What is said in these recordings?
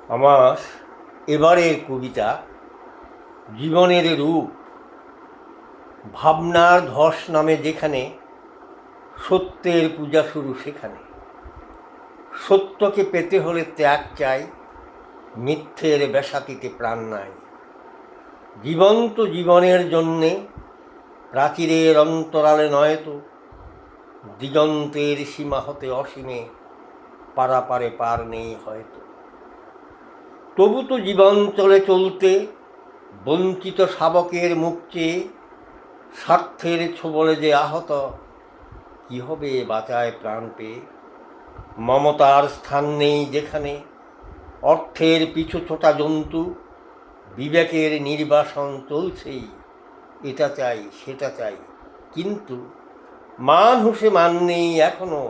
আমার এবারের কবিতা জীবনের রূপ। ভাবনার ধস নামে যেখানে, সত্যের পূজা শুরু সেখানে। সত্যকে পেতে হলে ত্যাগ চাই, মিথ্যের বেসাতিতে প্রাণ নাই। জীবন্ত জীবনের জন্যে প্রাচীরের অন্তরালে নয়তো, দিগন্তের সীমা হতে অসীমে পারাপারে পার নেই হয়তো। তবু তো জীবন চলে চলতে, বঞ্চিত শাবকের মুখ চেয়ে, স্বার্থের ছোবলে যে আহত, কি হবে বাঁচায় প্রাণ পেয়ে। মমতার স্থান নেই যেখানে, অর্থের পিছু ছোটা জন্তু, বিবেকের নির্বাসন চলছেই। এটা চাই সেটা চাই, কিন্তু মান হুঁশে মান নেই এখনো।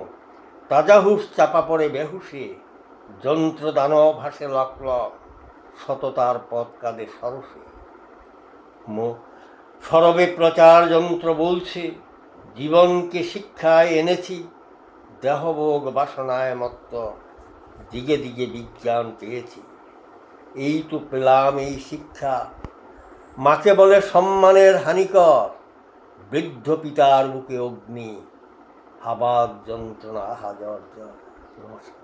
তাজা হুঁশ চাপা পড়ে বেহুশে, যন্ত্র দানব হাসে লক লক, সততার পথ কাঁদে সরসে। সরবে প্রচার যন্ত্র বলছে, জীবনকে শিক্ষায় এনেছি। দেহভোগ বাসনায় মত্ত, দিগে দিগে বিজ্ঞান পেয়েছি। এই তো পেলাম এই শিক্ষা, মাকে বলে সম্মানের হানিকর। বৃদ্ধ পিতার বুকে অগ্নি, হাবাক যন্ত্রণা হাজার। নমস্কার।